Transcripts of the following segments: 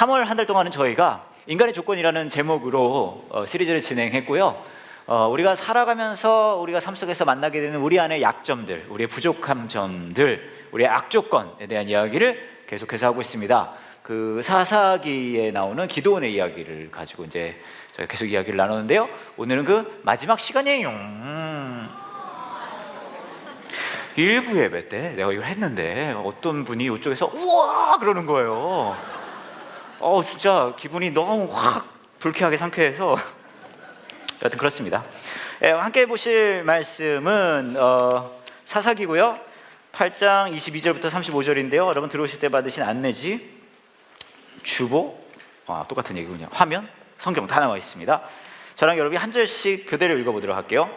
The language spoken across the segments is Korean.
3월 한 달 동안은 저희가 인간의 조건이라는 제목으로 시리즈를 진행했고요. 우리가 살아가면서 우리가 삶 속에서 만나게 되는 우리 안의 약점들, 우리의 부족한 점들, 우리의 악조건에 대한 이야기를 계속해서 하고 있습니다. 그 사사기에 나오는 기드온의 이야기를 가지고 이제 저희가 계속 이야기를 나누는데요. 오늘은 그 마지막 시간이에요. 일부 예배 때 내가 이걸 했는데 어떤 분이 이쪽에서 우와 그러는 거예요. 진짜 기분이 너무 확 불쾌하게 상쾌해서 여튼 그렇습니다. 함께 보실 말씀은 사사기고요. 8장 22절부터 35절인데요. 여러분 들어오실 때 받으신 안내지, 주보, 똑같은 얘기군요. 화면, 성경 다 나와 있습니다. 저랑 여러분이 한 절씩 교대로 읽어보도록 할게요.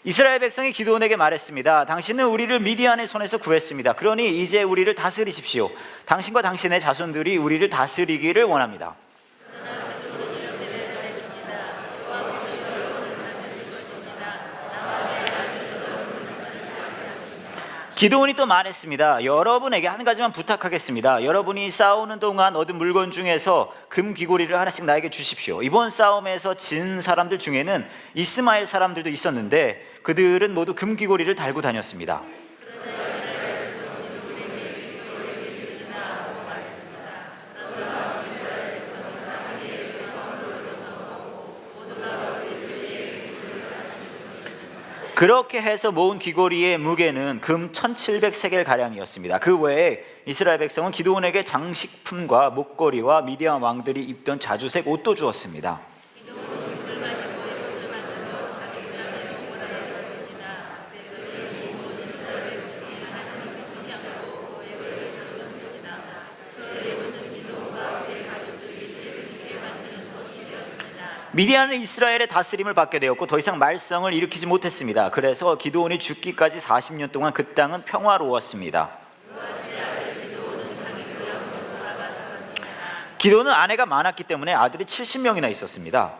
이스라엘 백성이 기드온에게 말했습니다. 당신은 우리를 미디안의 손에서 구했습니다. 그러니 이제 우리를 다스리십시오. 당신과 당신의 자손들이 우리를 다스리기를 원합니다. 기드온이 또 말했습니다. 여러분에게 한 가지만 부탁하겠습니다. 여러분이 싸우는 동안 얻은 물건 중에서 금 귀고리를 하나씩 나에게 주십시오. 이번 싸움에서 진 사람들 중에는 이스마엘 사람들도 있었는데 그들은 모두 금 귀고리를 달고 다녔습니다. 그렇게 해서 모은 귀고리의 무게는 금 1700세겔 가량이었습니다. 그 외에 이스라엘 백성은 기드온에게 장식품과 목걸이와 미디안 왕들이 입던 자주색 옷도 주었습니다. 미디안은 이스라엘의 다스림을 받게 되었고 더 이상 말썽을 일으키지 못했습니다. 그래서 기드온이 죽기까지 40년 동안 그 땅은 평화로웠습니다. 기드온은 아내가 많았기 때문에 아들이 70명이나 있었습니다.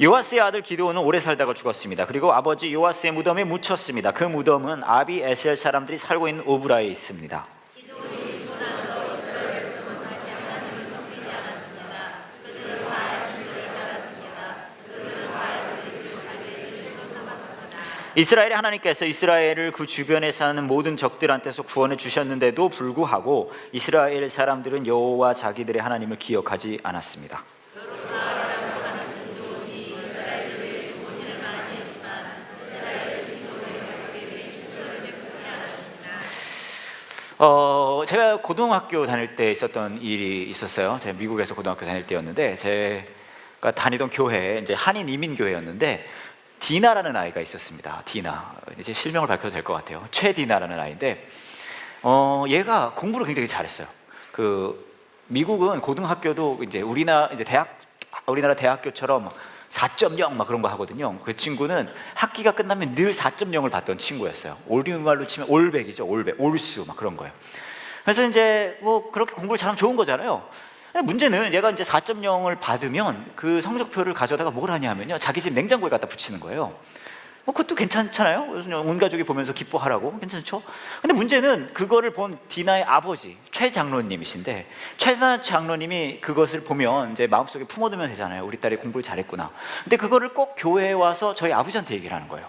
요아스의 아들 기드온은 오래 살다가 죽었습니다. 그리고 아버지 요아스의 무덤에 묻혔습니다. 그 무덤은 아비에셀 사람들이 살고 있는 오브라에 있습니다. 이스라엘의 하나님께서 이스라엘을 그 주변에 사는 모든 적들한테서 구원해 주셨는데도 불구하고 이스라엘 사람들은 여호와 자기들의 하나님을 기억하지 않았습니다. 제가 고등학교 다닐 때 있었던 일이 있었어요. 제가 미국에서 고등학교 다닐 때였는데 제가 다니던 교회에 이제 한인 이민 교회였는데 디나라는 아이가 있었습니다. 디나, 이제 실명을 밝혀도 될 것 같아요. 최디나라는 아이인데 얘가 공부를 굉장히 잘했어요. 미국은 고등학교도 이제 우리나라 대학교처럼 4.0 막 그런 거 하거든요. 그 친구는 학기가 끝나면 늘 4.0을 받던 친구였어요. 우리말로 치면 올백이죠. 올수 막 그런 거예요. 그래서 이제 뭐 그렇게 공부를 잘하면 좋은 거잖아요. 근데 문제는 얘가 이제 4.0을 받으면 그 성적표를 가져다가 뭘 하냐면요, 자기 집 냉장고에 갖다 붙이는 거예요. 그것도 괜찮잖아요. 온 가족이 보면서 기뻐하라고 괜찮죠. 근데 문제는 그거를 본 디나의 아버지 최 장로님이신데, 최 장로님이 그것을 보면 이제 마음속에 품어두면 되잖아요. 우리 딸이 공부를 잘했구나. 근데 그거를 꼭 교회에 와서 저희 아버지한테 얘기를 하는 거예요.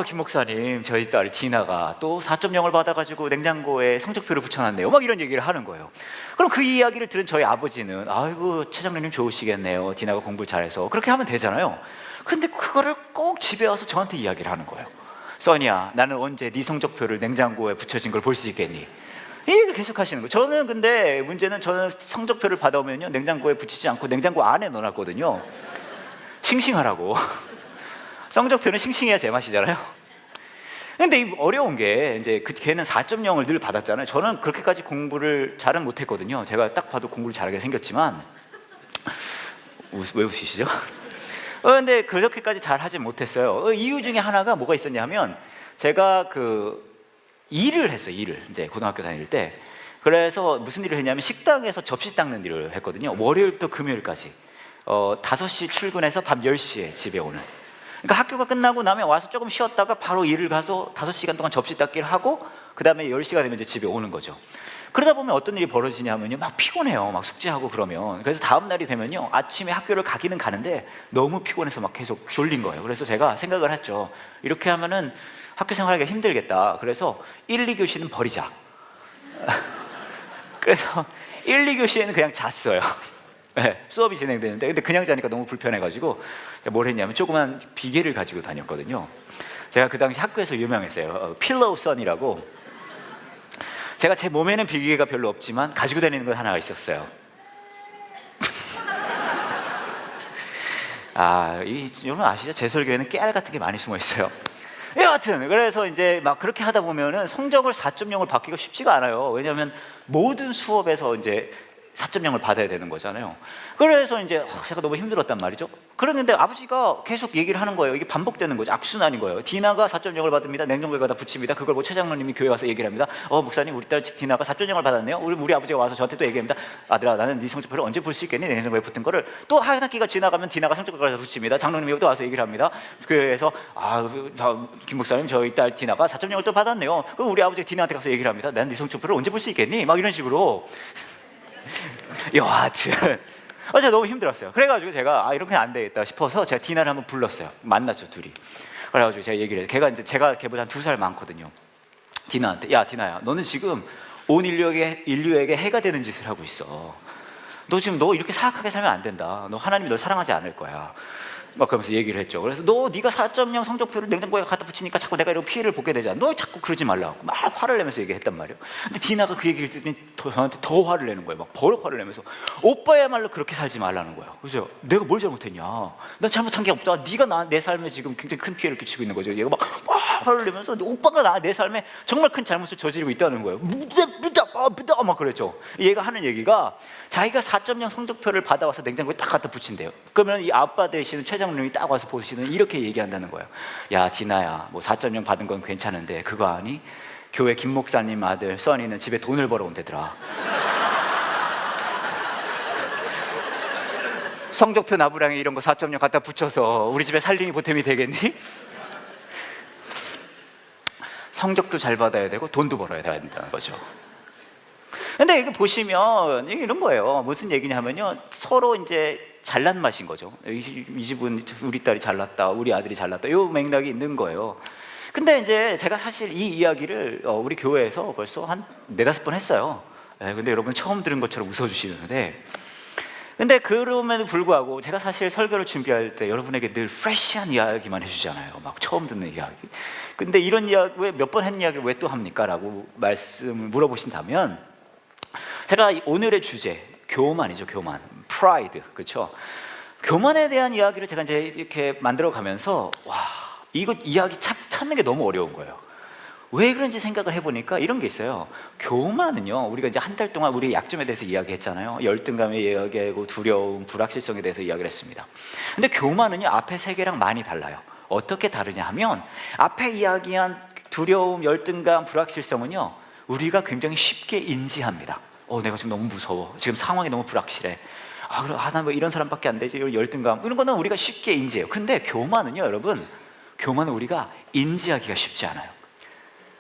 김 목사님, 저희 딸 디나가 또 4.0을 받아가지고 냉장고에 성적표를 붙여놨네요. 막 이런 얘기를 하는 거예요. 그럼 그 이야기를 들은 저희 아버지는 아이고 최 장로님 좋으시겠네요. 디나가 공부를 잘해서. 그렇게 하면 되잖아요. 근데 그거를 꼭 집에 와서 저한테 이야기를 하는 거예요. 써니야, 나는 언제 네 성적표를 냉장고에 붙여진 걸 볼 수 있겠니? 이 얘기를 계속 하시는 거예요. 저는 근데 문제는 저는 성적표를 받아오면요, 냉장고에 붙이지 않고 냉장고 안에 넣어놨거든요. 싱싱하라고. 성적표는 싱싱해야 제맛이잖아요. 근데 어려운 게 이제 걔는 4.0을 늘 받았잖아요. 저는 그렇게까지 공부를 잘은 못했거든요. 제가 딱 봐도 공부를 잘하게 생겼지만 왜 웃으시죠? 근데 그렇게까지 잘 하진 못했어요. 이유 중에 하나가 뭐가 있었냐면 제가 일을 했어요. 일을 이제 고등학교 다닐 때. 그래서 무슨 일을 했냐면 식당에서 접시 닦는 일을 했거든요. 월요일부터 금요일까지 5시 출근해서 밤 10시에 집에 오는. 그러니까 학교가 끝나고 나면 와서 조금 쉬었다가 바로 일을 가서 5시간 동안 접시 닦기를 하고 그 다음에 10시가 되면 이제 집에 오는 거죠. 그러다 보면 어떤 일이 벌어지냐면요, 막 피곤해요. 막 숙제하고 그러면. 그래서 다음 날이 되면요, 아침에 학교를 가기는 가는데 너무 피곤해서 막 계속 졸린 거예요. 그래서 제가 생각을 했죠. 이렇게 하면은 학교 생활하기가 힘들겠다. 그래서 1, 2교시는 버리자. 그래서 1, 2교시에는 그냥 잤어요. 네, 수업이 진행되는데 근데 그냥 자니까 너무 불편해가지고 제가 뭘 했냐면 조그만 비계를 가지고 다녔거든요. 제가 그 당시 학교에서 유명했어요. 필로우 선이라고. 제가 제 몸에는 비계가 별로 없지만 가지고 다니는 건 하나가 있었어요. 여러분 아시죠? 제 설교에는 깨알 같은 게 많이 숨어 있어요. 여하튼 그래서 이제 막 그렇게 하다 보면은 성적을 4.0을 받기가 쉽지가 않아요. 왜냐하면 모든 수업에서 이제 4.0을 받아야 되는 거잖아요. 그래서 이제 제가 너무 힘들었단 말이죠. 그랬는데 아버지가 계속 얘기를 하는 거예요. 이게 반복되는 거죠. 악순환인 거예요. 디나가 4.0을 받습니다. 냉정고에 가다 붙입니다. 그걸 뭐 최장로님이 교회 와서 얘기를 합니다. 목사님 우리 딸 디나가 4.0을 받았네요. 우리 아버지가 와서 저한테 또 얘기합니다. 아들아, 나는 네 성적표를 언제 볼 수 있겠니? 냉정고에 붙은 거를. 또 한 학기가 지나가면 디나가 성적표를 가서 붙입니다. 장로님이 또 와서 얘기를 합니다. 그래서 김 목사님 저희 딸 디나가 4.0을 또 받았네요. 그럼 우리 아버지가 디나한테 가서 얘기를 합니다. 난 네 성적표를 언제 볼 수 있겠니? 막 이런 식으로. 여하튼 제가 너무 힘들었어요. 그래가지고 제가 이렇게 안 되겠다 싶어서 제가 디나를 한번 불렀어요. 만났죠, 둘이. 그래가지고 제가 얘기를 해요. 제가 걔보다 한 2살 많거든요. 디나한테, 야 디나야, 너는 지금 온 인류에게 해가 되는 짓을 하고 있어. 너 이렇게 사악하게 살면 안 된다. 너 하나님이 널 사랑하지 않을 거야. 막 그러면서 얘기를 했죠. 그래서 네가 4.0 성적표를 냉장고에 갖다 붙이니까 자꾸 내가 이런 피해를 보게 되잖아. 너 자꾸 그러지 말라고 막 화를 내면서 얘기했단 말이에요. 근데 디나가 그 얘기를 듣더니 저한테 더 화를 내는 거예요. 막 버럭 화를 내면서 오빠야말로 그렇게 살지 말라는 거예요. 그래서 내가 뭘 잘못했냐? 난 잘못한 게 없다. 네가 내 삶에 지금 굉장히 큰 피해를 끼치고 있는 거죠. 얘가 막 화를 내면서 오빠가 내 삶에 정말 큰 잘못을 저지르고 있다는 거예요. 막 그랬죠. 얘가 하는 얘기가 자기가 4.0 성적표를 받아와서 냉장고에 딱 갖다 붙인대요. 그러면 이 아빠 되시는 최장님이 딱 와서 보시는 이렇게 얘기한다는 거예요. 야 디나야, 뭐 4.0 받은 건 괜찮은데 그거 아니? 교회 김 목사님 아들 써니는 집에 돈을 벌어온대더라. 성적표 나부랑에 이런 거 4.0 갖다 붙여서 우리 집에 살림이 보탬이 되겠니? 성적도 잘 받아야 되고 돈도 벌어야 된다는 거죠. 근데 이거 보시면 이런 거예요. 무슨 얘기냐면요, 서로 이제 잘난 맛인 거죠. 이 집은 우리 딸이 잘났다, 우리 아들이 잘났다, 이 맥락이 있는 거예요. 근데 이제 제가 사실 이 이야기를 우리 교회에서 벌써 한 4-5번 했어요. 근데 여러분 처음 들은 것처럼 웃어주시는데, 근데 그럼에도 불구하고 제가 사실 설교를 준비할 때 여러분에게 늘 프레시한 이야기만 해주잖아요. 막 처음 듣는 이야기. 근데 이런 이야기 왜 몇 번 했는 이야기를 왜 또 합니까? 라고 말씀을 물어보신다면, 제가 오늘의 주제, 교만이죠. 교만, 프라이드, 그렇죠? 교만에 대한 이야기를 제가 이제 이렇게 만들어 가면서 이거 이야기 찾는 게 너무 어려운 거예요. 왜 그런지 생각을 해보니까 이런 게 있어요. 교만은요, 우리가 이제 한 달 동안 우리의 약점에 대해서 이야기했잖아요. 열등감에 이야기하고 두려움, 불확실성에 대해서 이야기를 했습니다. 근데 교만은요, 앞에 3개랑 많이 달라요. 어떻게 다르냐 하면, 앞에 이야기한 두려움, 열등감, 불확실성은요, 우리가 굉장히 쉽게 인지합니다. 내가 지금 너무 무서워. 지금 상황이 너무 불확실해. 난 뭐 이런 사람밖에 안 되지. 열등감, 이런 거는 우리가 쉽게 인지해요. 근데 교만은요, 여러분, 교만은 우리가 인지하기가 쉽지 않아요.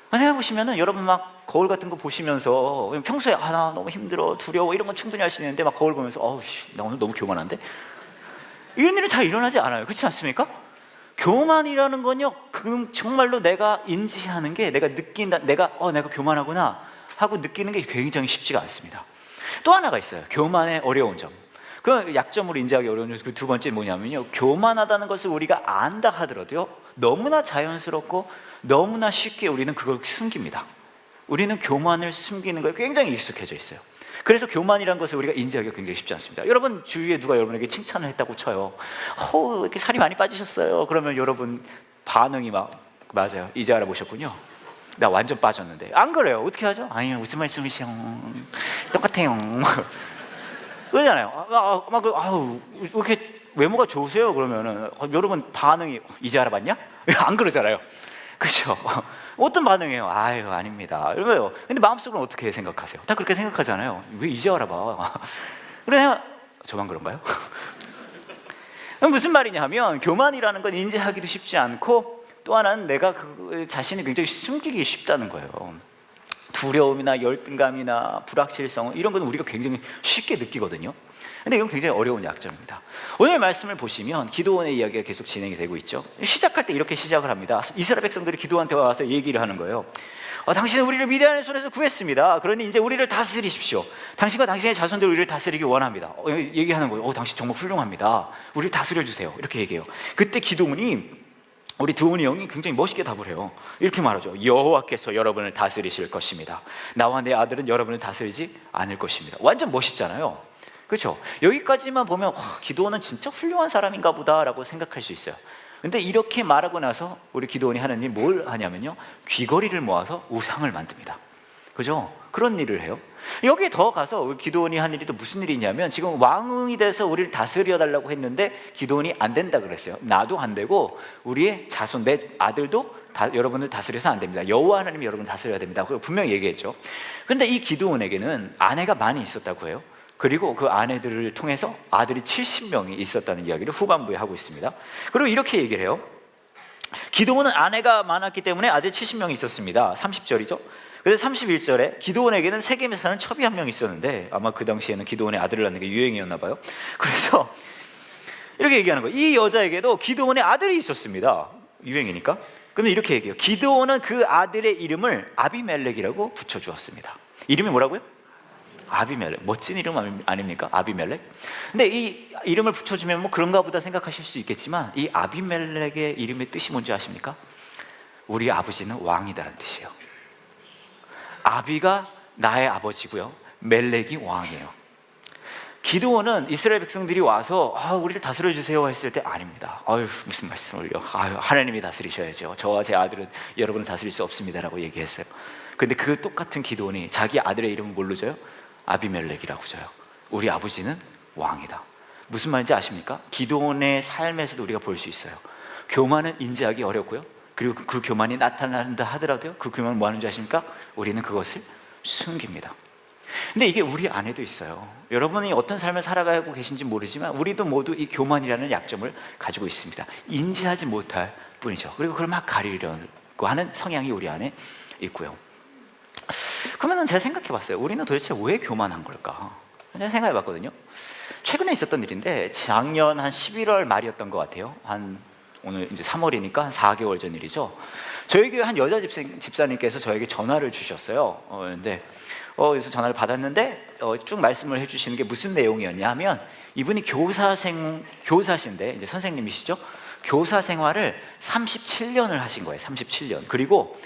생각해보시면은 여러분 막 거울 같은 거 보시면서 평소에 나 너무 힘들어, 두려워, 이런 건 충분히 할 수 있는데 막 거울 보면서 나 오늘 너무 교만한데? 이런 일은 잘 일어나지 않아요. 그렇지 않습니까? 교만이라는 건요, 정말로 내가 인지하는 게, 내가 느낀다, 내가 교만하구나 하고 느끼는 게 굉장히 쉽지가 않습니다. 또 하나가 있어요. 교만의 어려운 점. 그 약점으로 인지하기 어려운 점, 그 2번째 뭐냐면요, 교만하다는 것을 우리가 안다 하더라도요, 너무나 자연스럽고 너무나 쉽게 우리는 그걸 숨깁니다. 우리는 교만을 숨기는 거에 굉장히 익숙해져 있어요. 그래서 교만이라는 것을 우리가 인지하기가 굉장히 쉽지 않습니다. 여러분 주위에 누가 여러분에게 칭찬을 했다고 쳐요. 이렇게 살이 많이 빠지셨어요. 그러면 여러분 반응이 맞아요. 이제 알아보셨군요. 나 완전 빠졌는데. 안 그래요? 어떻게 하죠? 아니요, 무슨 말씀이시오? 똑같아요. 그러잖아요. 왜 이렇게 외모가 좋으세요? 그러면은 여러분 반응이 이제 알아봤냐? 안 그러잖아요. 그렇죠? 어떤 반응이에요? 아닙니다. 이러면요. 근데 마음속으로 어떻게 생각하세요? 다 그렇게 생각하잖아요. 왜 이제 알아봐? 그래, 저만 그런가요? 무슨 말이냐 하면 교만이라는 건 인지하기도 쉽지 않고 또 하나는 내가 그 자신이 굉장히 숨기기 쉽다는 거예요. 두려움이나 열등감이나 불확실성 이런 건 우리가 굉장히 쉽게 느끼거든요. 근데 이건 굉장히 어려운 약점입니다. 오늘 말씀을 보시면 기도원의 이야기가 계속 진행이 되고 있죠. 시작할 때 이렇게 시작을 합니다. 이스라엘 백성들이 기도원한테 와서 얘기를 하는 거예요. 당신은 우리를 미디안의 손에서 구했습니다. 그러니 이제 우리를 다스리십시오. 당신과 당신의 자손들 우리를 다스리기 원합니다. 얘기하는 거예요. 당신 정말 훌륭합니다. 우리를 다스려 주세요. 이렇게 얘기해요. 그때 기도원이 우리 두온이 형이 굉장히 멋있게 답을 해요. 이렇게 말하죠. 여호와께서 여러분을 다스리실 것입니다. 나와 내 아들은 여러분을 다스리지 않을 것입니다. 완전 멋있잖아요. 그렇죠? 여기까지만 보면 기도원은 진짜 훌륭한 사람인가 보다라고 생각할 수 있어요. 근데 이렇게 말하고 나서 우리 기도원이 하는 일이 뭘 하냐면요, 귀걸이를 모아서 우상을 만듭니다. 그죠? 그런 일을 해요. 여기에 더 가서 우리 기도원이 한 일이 또 무슨 일이 있냐면, 지금 왕이 돼서 우리를 다스려 달라고 했는데 기도원이 안 된다 그랬어요. 나도 안 되고 우리의 자손, 내 아들도 여러분을 다스려서 안 됩니다. 여호와 하나님이 여러분을 다스려야 됩니다. 그리고 분명히 얘기했죠. 근데 이 기도원에게는 아내가 많이 있었다고 해요. 그리고 그 아내들을 통해서 아들이 70명이 있었다는 이야기를 후반부에 하고 있습니다. 그리고 이렇게 얘기를 해요. 기도원은 아내가 많았기 때문에 아들 70명이 있었습니다. 30절이죠. 그래서 31절에 기도원에게는 세겜에 사는 첩이 한 명 있었는데, 아마 그 당시에는 기도원의 아들을 낳는 게 유행이었나 봐요. 그래서 이렇게 얘기하는 거예요. 이 여자에게도 기도원의 아들이 있었습니다. 유행이니까. 그런데 이렇게 얘기해요. 기도원은 그 아들의 이름을 아비멜렉이라고 붙여주었습니다. 이름이 뭐라고요? 아비멜렉. 멋진 이름 아닙니까? 아비멜렉. 근데 이 이름을 붙여주면 뭐 그런가 보다 생각하실 수 있겠지만, 이 아비멜렉의 이름의 뜻이 뭔지 아십니까? 우리 아버지는 왕이다라는 뜻이에요. 아비가 나의 아버지고요, 멜렉이 왕이에요. 기드온은 이스라엘 백성들이 와서 우리를 다스려 주세요 했을 때 아닙니다. 무슨 말씀을요? 하나님이 다스리셔야죠. 저와 제 아들은 여러분을 다스릴 수 없습니다라고 얘기했어요. 근데 그 똑같은 기드온이 자기 아들의 이름은 뭘로 줘요? 아비멜렉이라고 줘요. 우리 아버지는 왕이다. 무슨 말인지 아십니까? 기드온의 삶에서도 우리가 볼 수 있어요. 교만은 인지하기 어렵고요, 그리고 그 교만이 나타난다 하더라도요, 그 교만은 뭐 하는지 아십니까? 우리는 그것을 숨깁니다. 근데 이게 우리 안에도 있어요. 여러분이 어떤 삶을 살아가고 계신지 모르지만 우리도 모두 이 교만이라는 약점을 가지고 있습니다. 인지하지 못할 뿐이죠. 그리고 그걸 막 가리려고 하는 성향이 우리 안에 있고요. 그러면 제가 생각해 봤어요. 우리는 도대체 왜 교만한 걸까? 제가 생각해 봤거든요. 최근에 있었던 일인데, 작년 한 11월 말이었던 것 같아요. 오늘 이제 3월이니까 한 4개월 전 일이죠. 저희 교회 한 여자 집사님께서 저에게 전화를 주셨어요. 그래서 전화를 받았는데 쭉 말씀을 해주시는 게 무슨 내용이었냐 하면, 이분이 교사신데 이제 선생님이시죠. 교사 생활을 37년을 하신 거예요. 37년. 그리고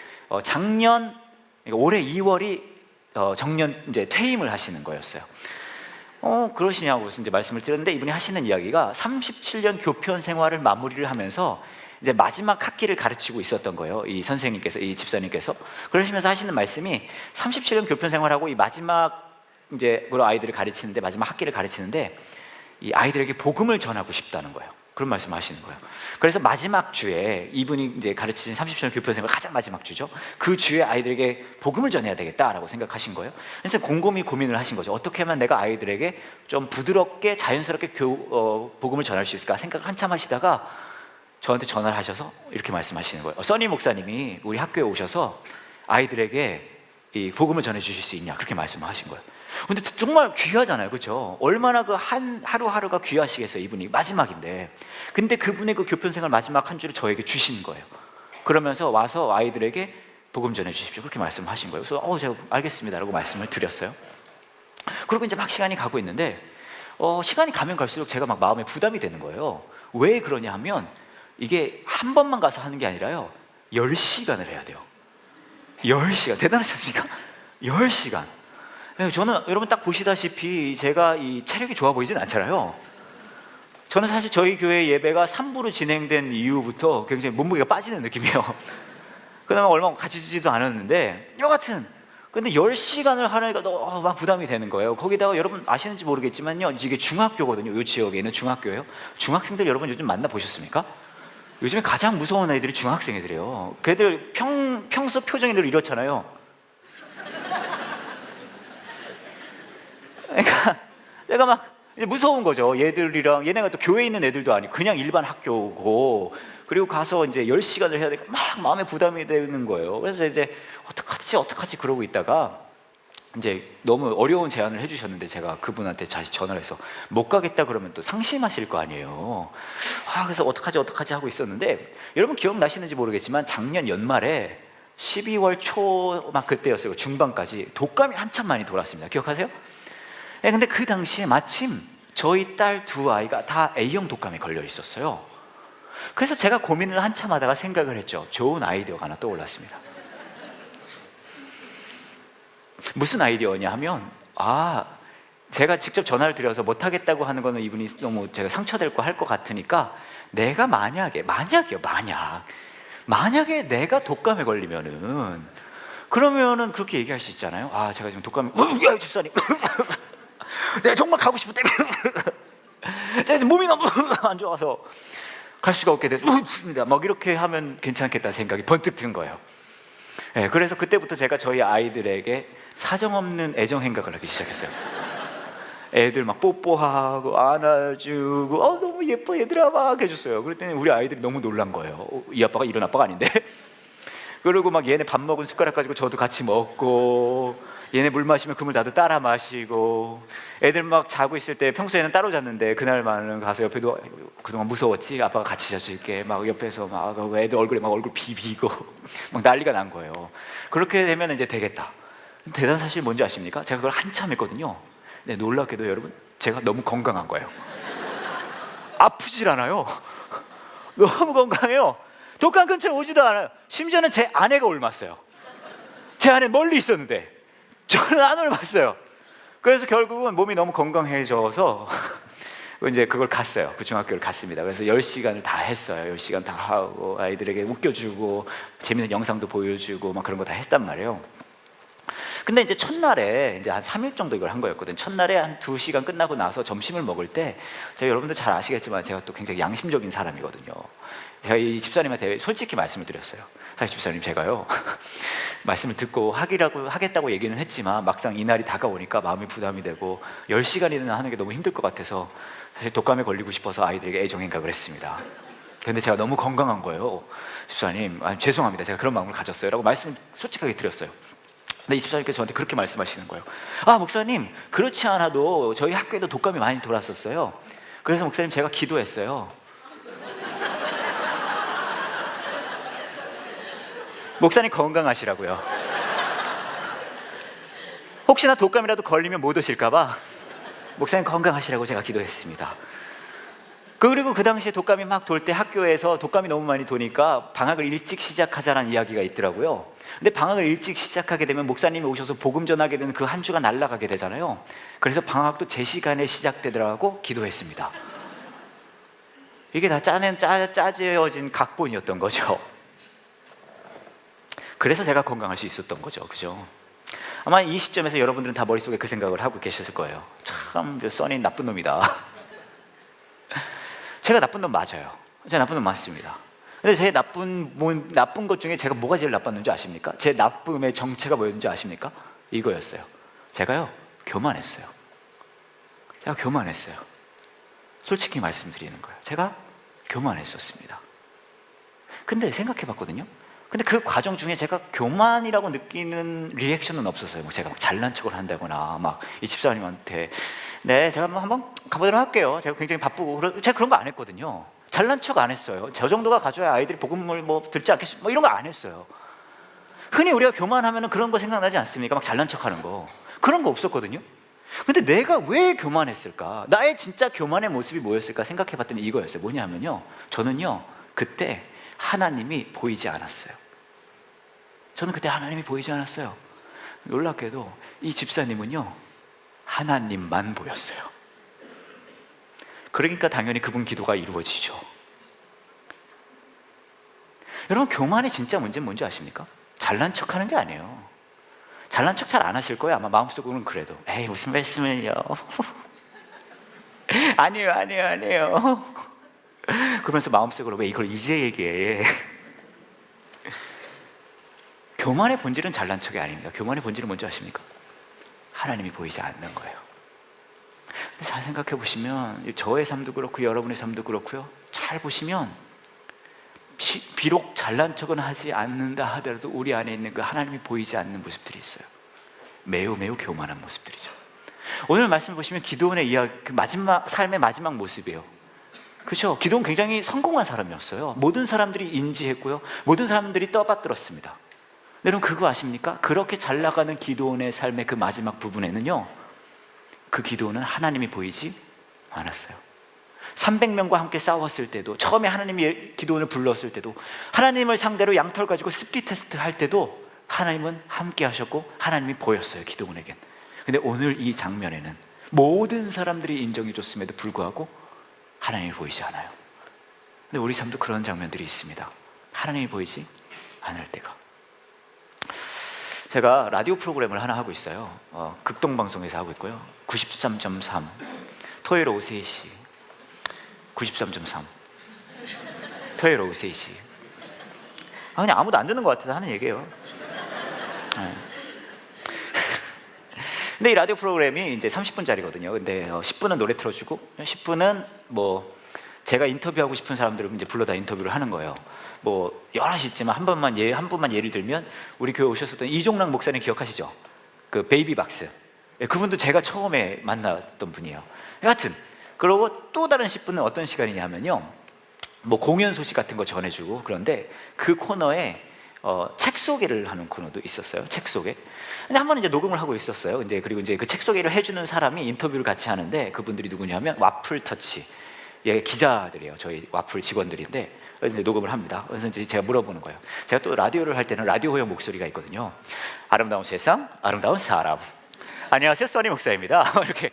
올해 2월이 정년 이제 퇴임을 하시는 거였어요. 그러시냐고 이제 말씀을 드렸는데, 이분이 하시는 이야기가 37년 교편 생활을 마무리를 하면서 이제 마지막 학기를 가르치고 있었던 거예요. 이 선생님께서, 이 집사님께서 그러시면서 하시는 말씀이, 37년 교편 생활하고 이 마지막 이제 그런 아이들을 가르치는데, 마지막 학기를 가르치는데 이 아이들에게 복음을 전하고 싶다는 거예요. 그런 말씀을 하시는 거예요. 그래서 마지막 주에 이분이 이제 가르치신 37년 교편 생활 가장 마지막 주죠. 그 주에 아이들에게 복음을 전해야 되겠다라고 생각하신 거예요. 그래서 곰곰이 고민을 하신 거죠. 어떻게 하면 내가 아이들에게 좀 부드럽게 자연스럽게 복음을 전할 수 있을까 생각 한참 하시다가 저한테 전화를 하셔서 이렇게 말씀하시는 거예요. 써니 목사님이 우리 학교에 오셔서 아이들에게 이 복음을 전해 주실 수 있냐, 그렇게 말씀하신 거예요. 근데 정말 귀하잖아요, 그렇죠? 얼마나 그 하루하루가 귀하시겠어요, 이분이 마지막인데. 근데 그분의 그 교편생활 마지막 한 주를 저에게 주신 거예요. 그러면서 와서 아이들에게 복음 전해 주십시오, 그렇게 말씀하신 거예요. 그래서 제가 알겠습니다라고 말씀을 드렸어요. 그리고 이제 막 시간이 가고 있는데 시간이 가면 갈수록 제가 막 마음에 부담이 되는 거예요. 왜 그러냐 하면, 이게 한 번만 가서 하는 게 아니라요, 10시간을 해야 돼요. 10시간, 대단하지 않습니까? 10시간. 저는 여러분 딱 보시다시피 제가 이 체력이 좋아 보이진 않잖아요. 저는 사실 저희 교회 예배가 3부로 진행된 이후부터 굉장히 몸무게가 빠지는 느낌이에요. 그나마 얼마 가지지도 않았는데, 여하튼 근데 10시간을 하니까 막 부담이 되는 거예요. 거기다가 여러분 아시는지 모르겠지만요, 이게 중학교거든요. 이 지역에 있는 중학교예요. 중학생들 여러분 요즘 만나보셨습니까? 요즘에 가장 무서운 애들이 중학생 애들이에요. 걔들 평소 표정이 늘 이렇잖아요. 그러니까 내가 막 이제 무서운 거죠. 얘들이랑, 얘네가 또 교회에 있는 애들도 아니고 그냥 일반 학교고, 그리고 가서 이제 10시간을 해야 되니까 막 마음에 부담이 되는 거예요. 그래서 이제 어떡하지 그러고 있다가 이제 너무 어려운 제안을 해주셨는데, 제가 그분한테 다시 전화를 해서 못 가겠다 그러면 또 상심하실 거 아니에요. 그래서 어떡하지 하고 있었는데, 여러분 기억나시는지 모르겠지만 작년 연말에 12월 초 막 그때였어요. 중반까지 독감이 한참 많이 돌았습니다. 기억하세요? 네, 근데 그 당시에 마침 저희 딸 두 아이가 다 A형 독감에 걸려 있었어요. 그래서 제가 고민을 한참 하다가 생각을 했죠. 좋은 아이디어가 하나 떠올랐습니다. 무슨 아이디어냐 하면, 제가 직접 전화를 드려서 못하겠다고 하는 거는 이분이 너무 제가 상처될 거 할 것 같으니까, 내가 만약에 내가 독감에 걸리면은, 그러면은 그렇게 얘기할 수 있잖아요. 제가 지금 독감에, 야 집사님 내가 정말 가고 싶은데 제가 지금 몸이 너무 안 좋아서 갈 수가 없게 됐습니다. 막 이렇게 하면 괜찮겠다 생각이 번뜩 든 거예요. 네, 그래서 그때부터 제가 저희 아이들에게 사정없는 애정 행각을 하기 시작했어요. 애들 막 뽀뽀하고 안아주고 너무 예뻐 얘들아 막 해줬어요. 그랬더니 우리 아이들이 너무 놀란 거예요. 이 아빠가 이런 아빠가 아닌데. 그리고 막 얘네 밥 먹은 숟가락 가지고 저도 같이 먹고, 얘네 물 마시면 그 물 나도 따라 마시고, 애들 막 자고 있을 때 평소에는 따로 잤는데 그날만은 가서 옆에도, 그동안 무서웠지 아빠가 같이 자줄게 막 옆에서 막 애들 얼굴에 막 얼굴 비비고 막 난리가 난 거예요. 그렇게 되면 이제 되겠다. 대단한 사실이 뭔지 아십니까? 제가 그걸 한참 했거든요. 네, 놀랍게도 여러분, 제가 너무 건강한 거예요. 아프질 않아요. 너무 건강해요. 독감 근처에 오지도 않아요. 심지어는 제 아내가 옮았어요. 제 아내 멀리 있었는데 저는 안 옮았어요. 그래서 결국은 몸이 너무 건강해져서 이제 그걸 갔어요. 그 중학교를 갔습니다. 그래서 10시간을 다 했어요. 10시간 다 하고 아이들에게 웃겨주고 재밌는 영상도 보여주고 막 그런 거 다 했단 말이에요. 근데 이제 첫날에 이제 한 3일 정도 이걸 한 거였거든요. 첫날에 한 2시간 끝나고 나서 점심을 먹을 때, 제가 여러분들 잘 아시겠지만 제가 또 굉장히 양심적인 사람이거든요. 제가 이 집사님한테 솔직히 말씀을 드렸어요. 사실 집사님, 제가요 말씀을 듣고 하겠다고 얘기는 했지만 막상 이날이 다가오니까 마음이 부담이 되고 10시간이나 하는 게 너무 힘들 것 같아서 사실 독감에 걸리고 싶어서 아이들에게 애정행각을 했습니다. 근데 제가 너무 건강한 거예요. 집사님, 죄송합니다. 제가 그런 마음을 가졌어요 라고 말씀을 솔직하게 드렸어요. 근데 이 집사님께서 저한테 그렇게 말씀하시는 거예요. 목사님, 그렇지 않아도 저희 학교에도 독감이 많이 돌았었어요. 그래서 목사님, 제가 기도했어요. 목사님 건강하시라고요. 혹시나 독감이라도 걸리면 못 오실까봐 목사님 건강하시라고 제가 기도했습니다. 그리고 그 당시에 독감이 막 돌 때 학교에서 독감이 너무 많이 도니까 방학을 일찍 시작하자라는 이야기가 있더라고요. 근데 방학을 일찍 시작하게 되면 목사님이 오셔서 복음 전하게 되는 그 한 주가 날아가게 되잖아요. 그래서 방학도 제 시간에 시작되더라고 기도했습니다. 이게 다 짜져진 각본이었던 거죠. 그래서 제가 건강할 수 있었던 거죠. 그죠? 아마 이 시점에서 여러분들은 다 머릿속에 그 생각을 하고 계셨을 거예요. 참, 써니 나쁜 놈이다. 제가 나쁜 놈 맞아요. 제가 나쁜 놈 맞습니다. 근데 제 나쁜 것 중에 제가 뭐가 제일 나빴는지 아십니까? 제 나쁨의 정체가 뭐였는지 아십니까? 이거였어요. 제가요, 교만했어요. 제가 교만했어요. 솔직히 말씀드리는 거예요. 제가 교만했었습니다. 근데 생각해 봤거든요. 근데 그 과정 중에 제가 교만이라고 느끼는 리액션은 없었어요. 제가 막 잘난 척을 한다거나 막 이 집사님한테 네, 제가 한번 가보도록 할게요. 제가 굉장히 바쁘고 제가 그런 거 안 했거든요. 잘난 척 안 했어요. 저 정도가 가져야 아이들이 복음을 듣지 않겠습니까? 이런 거 안 했어요. 흔히 우리가 교만하면 그런 거 생각나지 않습니까? 막 잘난 척하는 거. 그런 거 없었거든요. 근데 내가 왜 교만했을까? 나의 진짜 교만의 모습이 뭐였을까 생각해 봤더니 이거였어요. 뭐냐면요, 저는요 그때 하나님이 보이지 않았어요. 저는 그때 하나님이 보이지 않았어요. 놀랍게도 이 집사님은요 하나님만 보였어요. 그러니까 당연히 그분 기도가 이루어지죠. 여러분, 교만의 진짜 문제는 뭔지 아십니까? 잘난 척하는 게 아니에요. 잘난 척 잘 안 하실 거예요. 아마 마음속으로는 그래도 에이 무슨 말씀을요. 아니에요. 그러면서 마음속으로 왜 이걸 이제 얘기해. 교만의 본질은 잘난 척이 아닙니다. 교만의 본질은 뭔지 아십니까? 하나님이 보이지 않는 거예요. 잘 생각해 보시면 저의 삶도 그렇고 여러분의 삶도 그렇고요, 잘 보시면 비록 잘난 척은 하지 않는다 하더라도 우리 안에 있는 그 하나님이 보이지 않는 모습들이 있어요. 매우 매우 교만한 모습들이죠. 오늘 말씀 보시면 기드온의 이야기, 그 마지막 삶의 마지막 모습이에요. 그렇죠? 기드온 굉장히 성공한 사람이었어요. 모든 사람들이 인지했고요, 모든 사람들이 떠받들었습니다. 여러분 그거 아십니까? 그렇게 잘 나가는 기드온의 삶의 그 마지막 부분에는요, 그 기드온은 하나님이 보이지 않았어요. 300명과 함께 싸웠을 때도, 처음에 하나님이 기드온을 불렀을 때도, 하나님을 상대로 양털 가지고 스피 테스트 할 때도 하나님은 함께 하셨고 하나님이 보였어요, 기드온에겐. 근데 오늘 이 장면에는 모든 사람들이 인정해 줬음에도 불구하고 하나님이 보이지 않아요. 근데 우리 삶도 그런 장면들이 있습니다. 하나님이 보이지 않을 때가. 제가 라디오 프로그램을 하나 하고 있어요. 극동방송에서 하고 있고요. 93.3 토요일 오후 3시 93.3 토요일 오후 3시. 그냥 아무도 안 듣는 것 같아서 하는 얘기예요. 네. 근데 이 라디오 프로그램이 이제 30분짜리거든요. 근데 10분은 노래 틀어주고 10분은 뭐 제가 인터뷰하고 싶은 사람들을 이제 불러다 인터뷰를 하는 거예요. 뭐 여럿이 있지만 한 분만 예를 들면 우리 교회 오셨었던 이종락 목사님 기억하시죠? 그 베이비박스. 그분도 제가 처음에 만났던 분이에요. 여하튼 그리고 또 다른 10분은 어떤 시간이냐면요, 뭐 공연 소식 같은 거 전해주고, 그런데 그 코너에 책 소개를 하는 코너도 있었어요. 책 소개. 근데 한 번 이제 녹음을 하고 있었어요. 이제 그리고 이제 그 책 소개를 해주는 사람이 인터뷰를 같이 하는데, 그분들이 누구냐면 와플 터치, 예, 기자들이에요. 저희 와플 직원들인데 이제 녹음을 합니다. 그래서 이제 제가 물어보는 거예요. 제가 또 라디오를 할 때는 라디오형 목소리가 있거든요. 아름다운 세상, 아름다운 사람. 안녕하세요, 써니 목사입니다. 이렇게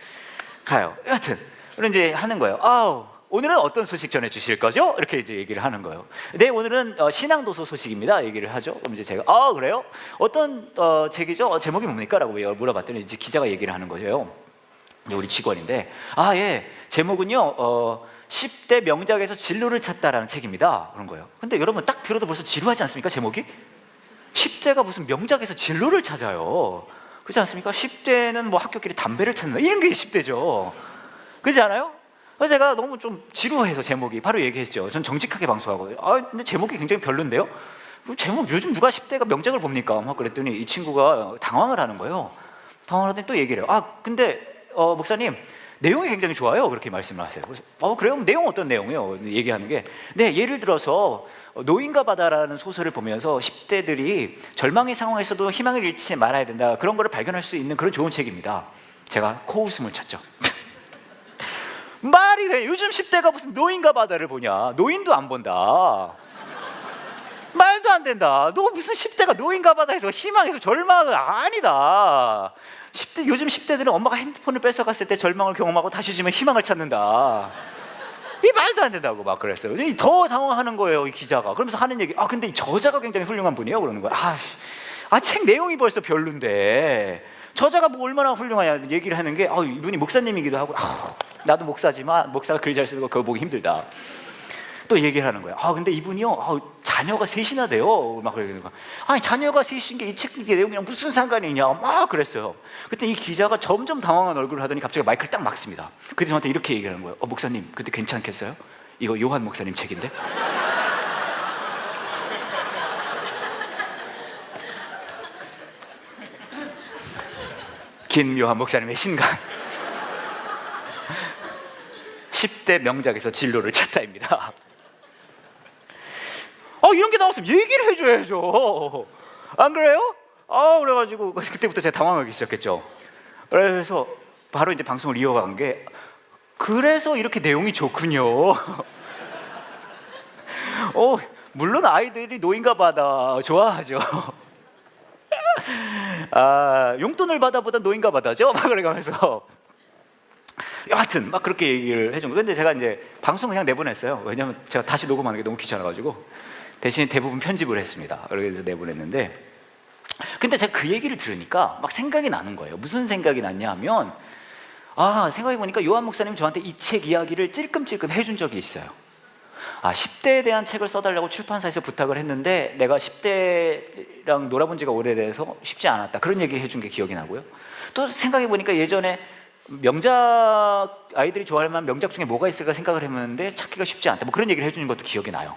가요. 여하튼 그럼 이제 하는 거예요. 오늘은 어떤 소식 전해주실 거죠? 이렇게 이제 얘기를 하는 거예요. 네, 오늘은 신앙도서 소식입니다. 얘기를 하죠. 그럼 이제 제가 그래요? 어떤 책이죠? 제목이 뭡니까? 라고 물어봤더니 이제 기자가 얘기를 하는 거예요. 우리 직원인데, 예, 제목은요 10대 명작에서 진로를 찾다라는 책입니다. 그런 거예요. 근데 여러분 딱 들어도 벌써 지루하지 않습니까? 제목이? 10대가 무슨 명작에서 진로를 찾아요. 그렇지 않습니까? 10대는 뭐 학교끼리 담배를 찾는다, 이런 게 10대죠. 그렇지 않아요? 그래서 제가 너무 좀 지루해서 제목이 바로 얘기했죠. 전 정직하게 방송하거든요. 근데 제목이 굉장히 별론데요? 제목 요즘 누가 10대가 명작을 봅니까? 막 그랬더니 이 친구가 당황을 하는 거예요. 당황을 하더니 또 얘기를 해요. 근데 목사님 내용이 굉장히 좋아요. 그렇게 말씀을 하세요. 그래서 그래요? 내용 어떤 내용이요? 얘기하는 게, 네, 예를 들어서 노인과 바다라는 소설을 보면서 10대들이 절망의 상황에서도 희망을 잃지 말아야 된다, 그런 거를 발견할 수 있는 그런 좋은 책입니다. 제가 코웃음을 쳤죠. 말이 돼. 요즘 10대가 무슨 노인과 바다를 보냐? 노인도 안 본다. 말도 안 된다. 너 무슨 10대가 노인과 바다에서 희망에서 절망을, 아니다. 요즘 10대들은 엄마가 핸드폰을 뺏어갔을 때 절망을 경험하고 다시 주면 희망을 찾는다. 이 말도 안 된다고 막 그랬어요. 더 당황하는 거예요, 이 기자가. 그러면서 하는 얘기, 근데 이 저자가 굉장히 훌륭한 분이에요. 그러는 거야. 책 내용이 벌써 별론데 저자가 뭐 얼마나 훌륭하냐 얘기를 하는 게, 이분이 목사님이기도 하고, 나도 목사지만 목사가 글 잘 쓰는 거 그거 보기 힘들다. 또 얘기를 하는 거예요. 근데 이분이요, 자녀가 셋이나 돼요. 막 그러는 거야. 자녀가 셋인 게 이 책 내용이랑 무슨 상관이 있냐 막 그랬어요. 그때 이 기자가 점점 당황한 얼굴을 하더니 갑자기 마이크를 딱 막습니다. 그때 저한테 이렇게 얘기하는 거예요. 목사님, 근데 괜찮겠어요? 이거 요한 목사님 책인데? 김요한 목사님의 신간 10대 명작에서 진로를 찾다입니다. 이런 게 나왔으면 얘기를 해줘야죠. 안 그래요? 그래가지고 그때부터 제가 당황하기 시작했죠. 그래서 바로 이제 방송을 이어간 게, 그래서 이렇게 내용이 좋군요. 물론 아이들이 노인과 바다 좋아하죠. 용돈을 받아보다 노인과 바다죠. 막 그래가면서 여하튼 막 그렇게 얘기를 해준 거예요. 근데 제가 이제 방송 그냥 내보냈어요. 왜냐면 제가 다시 녹음하는 게 너무 귀찮아가지고 대신 대부분 편집을 했습니다. 그래서 내보냈는데, 근데 제가 그 얘기를 들으니까 막 생각이 나는 거예요. 무슨 생각이 났냐 하면, 생각해보니까 요한 목사님 저한테 이 책 이야기를 찔끔찔끔 해준 적이 있어요. 10대에 대한 책을 써달라고 출판사에서 부탁을 했는데 내가 10대랑 놀아본 지가 오래돼서 쉽지 않았다, 그런 얘기 해준 게 기억이 나고요. 또 생각해보니까 예전에 명작, 아이들이 좋아할 만한 명작 중에 뭐가 있을까 생각을 해보는데 찾기가 쉽지 않다, 뭐 그런 얘기를 해주는 것도 기억이 나요.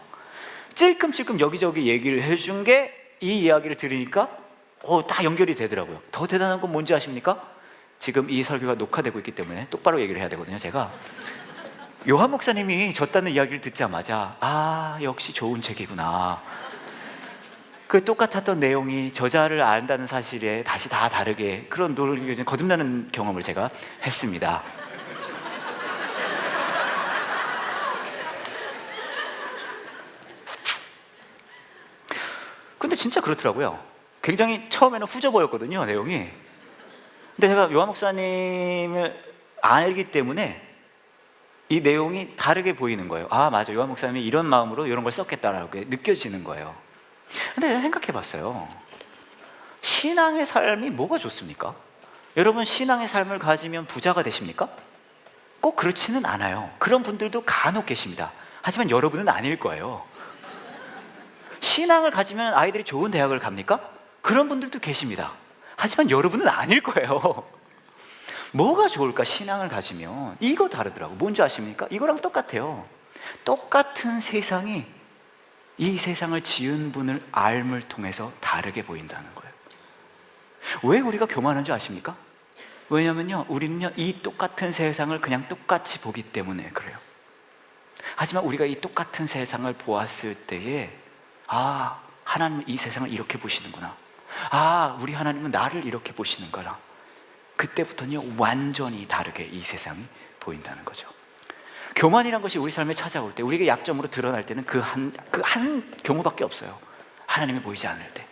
찔끔찔끔 여기저기 얘기를 해준 게 이 이야기를 들으니까 다 연결이 되더라고요. 더 대단한 건 뭔지 아십니까? 지금 이 설교가 녹화되고 있기 때문에 똑바로 얘기를 해야 되거든요. 제가 요한 목사님이 졌다는 이야기를 듣자마자 역시 좋은 책이구나, 그 똑같았던 내용이 저자를 안다는 사실에 다시 다 다르게 그런 거듭나는 경험을 제가 했습니다. 근데 진짜 그렇더라고요. 굉장히 처음에는 후져 보였거든요, 내용이. 근데 제가 요한 목사님을 알기 때문에 이 내용이 다르게 보이는 거예요. 맞아, 요한 목사님이 이런 마음으로 이런 걸 썼겠다라고 느껴지는 거예요. 근데 제가 생각해 봤어요. 신앙의 삶이 뭐가 좋습니까? 여러분, 신앙의 삶을 가지면 부자가 되십니까? 꼭 그렇지는 않아요. 그런 분들도 간혹 계십니다. 하지만 여러분은 아닐 거예요. 신앙을 가지면 아이들이 좋은 대학을 갑니까? 그런 분들도 계십니다. 하지만 여러분은 아닐 거예요. 뭐가 좋을까? 신앙을 가지면 이거 다르더라고. 뭔지 아십니까? 이거랑 똑같아요. 똑같은 세상이 이 세상을 지은 분을 알을 통해서 다르게 보인다는 거예요. 왜 우리가 교만한 줄 아십니까? 왜냐면요, 우리는요 이 똑같은 세상을 그냥 똑같이 보기 때문에 그래요. 하지만 우리가 이 똑같은 세상을 보았을 때에 하나님은 이 세상을 이렇게 보시는구나, 우리 하나님은 나를 이렇게 보시는구나, 그때부터는요 완전히 다르게 이 세상이 보인다는 거죠. 교만이란 것이 우리 삶에 찾아올 때, 우리에게 약점으로 드러날 때는 그 한 경우밖에 없어요. 하나님이 보이지 않을 때,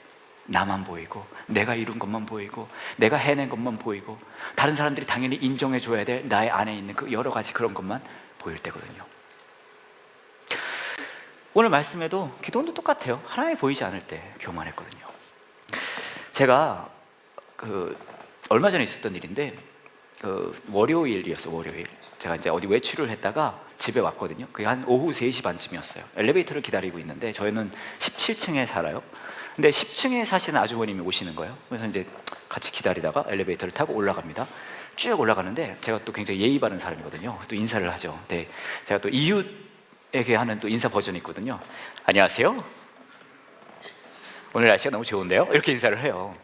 나만 보이고 내가 이룬 것만 보이고 내가 해낸 것만 보이고 다른 사람들이 당연히 인정해 줘야 될 나의 안에 있는 그 여러 가지 그런 것만 보일 때거든요. 오늘 말씀에도 기도원도 똑같아요. 하나님이 보이지 않을 때 교만했거든요. 제가 얼마 전에 있었던 일인데, 월요일이었어요. 월요일 제가 이제 어디 외출을 했다가 집에 왔거든요. 그게 한 오후 3시 반쯤이었어요. 엘리베이터를 기다리고 있는데 저희는 17층에 살아요. 근데 10층에 사시는 아주버님이 오시는 거예요. 그래서 이제 같이 기다리다가 엘리베이터를 타고 올라갑니다. 쭉 올라가는데 제가 또 굉장히 예의 바른 사람이거든요. 또 인사를 하죠. 네, 제가 또 이웃에게 하는 또 인사 버전이 있거든요. 안녕하세요, 오늘 날씨가 너무 좋은데요? 이렇게 인사를 해요.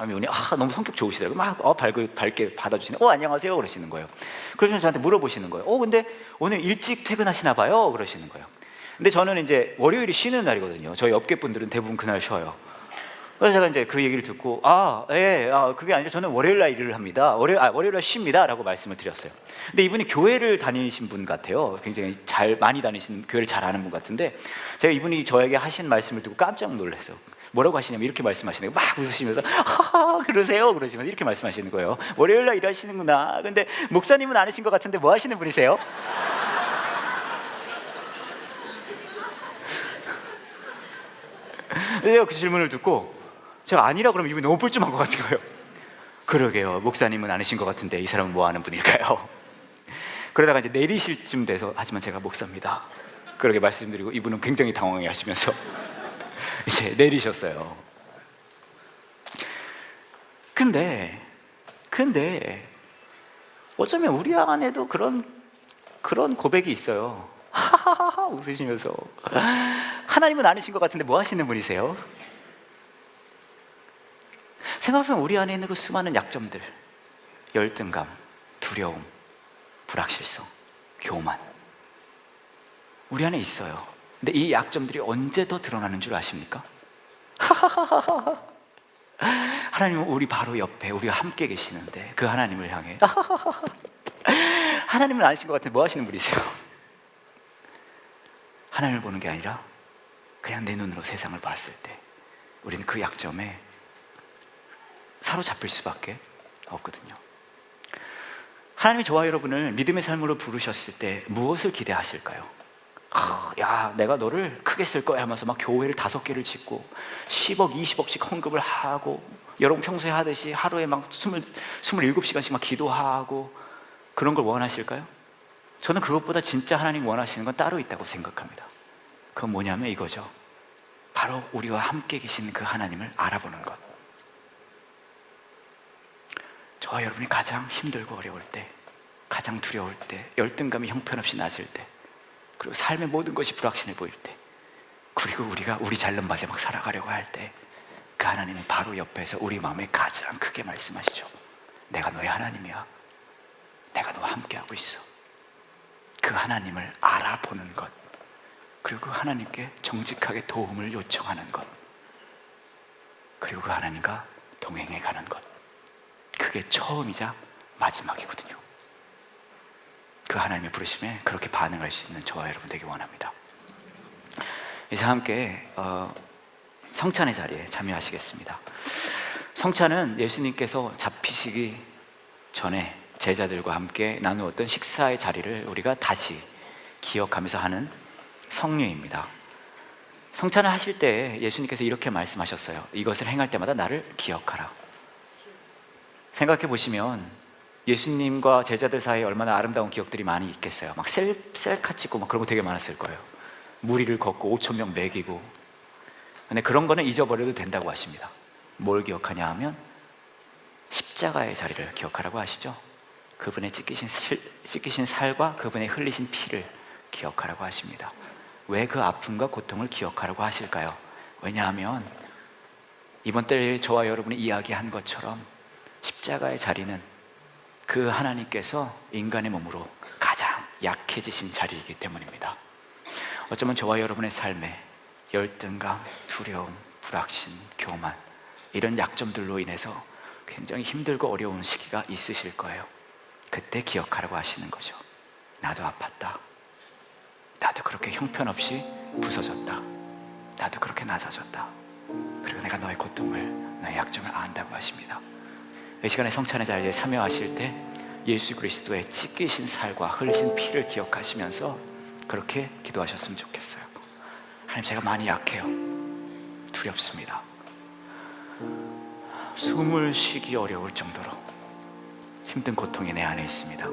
이분이 너무 성격 좋으시더라고요. 막 밝게 받아주시네. 안녕하세요 그러시는 거예요. 그러시면 저한테 물어보시는 거예요. 근데 오늘 일찍 퇴근하시나 봐요 그러시는 거예요. 근데 저는 이제 월요일이 쉬는 날이거든요. 저희 업계 분들은 대부분 그날 쉬어요. 그래서 제가 이제 그 얘기를 듣고 그게 아니라 저는 월요일 날 일을 합니다. 월요일 날 쉽니다 라고 말씀을 드렸어요. 근데 이분이 교회를 다니신 분 같아요. 굉장히 많이 다니신, 교회를 잘 아는 분 같은데, 제가 이분이 저에게 하신 말씀을 듣고 깜짝 놀랐어요. 뭐라고 하시냐면 이렇게 말씀하시는 거예요. 막 웃으시면서 그러세요 그러시면서 이렇게 말씀하시는 거예요. 월요일 날 일하시는구나. 근데 목사님은 아니신 것 같은데 뭐 하시는 분이세요? 제가 그 질문을 듣고 제가 아니라 그러면 이분이 너무 뻘쭘한 것 같은 거예요. 그러게요, 목사님은 아니신 것 같은데 이 사람은 뭐 하는 분일까요? 그러다가 이제 내리실 쯤 돼서 하지만 제가 목사입니다 그렇게 말씀드리고, 이분은 굉장히 당황해 하시면서 이제 내리셨어요. 근데 어쩌면 우리 안에도 그런 고백이 있어요. 하하하하 웃으시면서 하나님은 아니신 것 같은데 뭐 하시는 분이세요? 생각해보면 우리 안에 있는 그 수많은 약점들, 열등감, 두려움, 불확실성, 교만, 우리 안에 있어요. 근데 이 약점들이 언제 더 드러나는 줄 아십니까? 하나님은 우리 바로 옆에 우리가 함께 계시는데 그 하나님을 향해 하나님은 아니신 것 같은데 뭐 하시는 분이세요? 하나님을 보는 게 아니라 그냥 내 눈으로 세상을 봤을 때 우리는 그 약점에 사로잡힐 수밖에 없거든요. 하나님이 저와 여러분을 믿음의 삶으로 부르셨을 때 무엇을 기대하실까요? 내가 너를 크게 쓸 거야 하면서 막 교회를 5개를 짓고 10억, 20억씩 헌금을 하고, 여러분 평소에 하듯이 하루에 막 27시간씩 막 기도하고 그런 걸 원하실까요? 저는 그것보다 진짜 하나님 원하시는 건 따로 있다고 생각합니다. 그건 뭐냐면 이거죠. 바로 우리와 함께 계신 그 하나님을 알아보는 것. 저와 여러분이 가장 힘들고 어려울 때, 가장 두려울 때, 열등감이 형편없이 낮을 때, 그리고 삶의 모든 것이 불확신해 보일 때, 그리고 우리가 우리 잘난 맛에 막 살아가려고 할 때, 그 하나님은 바로 옆에서 우리 마음에 가장 크게 말씀하시죠. 내가 너의 하나님이야. 내가 너와 함께하고 있어. 그 하나님을 알아보는 것, 그리고 그 하나님께 정직하게 도움을 요청하는 것, 그리고 그 하나님과 동행해 가는 것, 그게 처음이자 마지막이거든요. 그 하나님의 부르심에 그렇게 반응할 수 있는 저와 여러분 되기 원합니다. 이제 함께 성찬의 자리에 참여하시겠습니다. 성찬은 예수님께서 잡히시기 전에 제자들과 함께 나누었던 식사의 자리를 우리가 다시 기억하면서 하는 성례입니다. 성찬을 하실 때 예수님께서 이렇게 말씀하셨어요. 이것을 행할 때마다 나를 기억하라. 생각해 보시면 예수님과 제자들 사이에 얼마나 아름다운 기억들이 많이 있겠어요. 막 셀카 찍고 막 그런 거 되게 많았을 거예요. 무리를 걷고 5천 명 먹이고. 근데 그런 거는 잊어버려도 된다고 하십니다. 뭘 기억하냐 하면 십자가의 자리를 기억하라고 하시죠. 그분의 찢기신 살과 그분의 흘리신 피를 기억하라고 하십니다. 왜 그 아픔과 고통을 기억하라고 하실까요? 왜냐하면 이번 때 저와 여러분이 이야기한 것처럼 십자가의 자리는 그 하나님께서 인간의 몸으로 가장 약해지신 자리이기 때문입니다. 어쩌면 저와 여러분의 삶에 열등감, 두려움, 불확신, 교만, 이런 약점들로 인해서 굉장히 힘들고 어려운 시기가 있으실 거예요. 그때 기억하라고 하시는 거죠. 나도 아팠다. 나도 그렇게 형편없이 부서졌다. 나도 그렇게 낮아졌다. 그리고 내가 너의 고통을, 너의 약점을 안다고 하십니다. 이 시간에 성찬의 자리에 참여하실 때 예수 그리스도의 찢기신 살과 흘리신 피를 기억하시면서 그렇게 기도하셨으면 좋겠어요. 하나님, 제가 많이 약해요. 두렵습니다. 숨을 쉬기 어려울 정도로 힘든 고통이 내 안에 있습니다.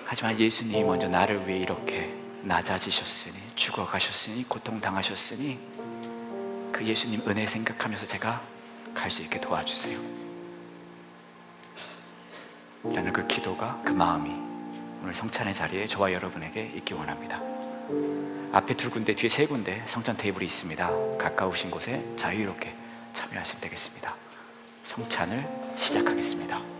하지만 예수님이 먼저 나를 위해 이렇게 낮아지셨으니, 죽어가셨으니, 고통당하셨으니 그 예수님 은혜 생각하면서 제가 갈 수 있게 도와주세요. 라는 그 기도가, 그 마음이 오늘 성찬의 자리에 저와 여러분에게 있기 원합니다. 앞에 2군데, 뒤에 3군데 성찬 테이블이 있습니다. 가까우신 곳에 자유롭게 참여하시면 되겠습니다. 성찬을 시작하겠습니다.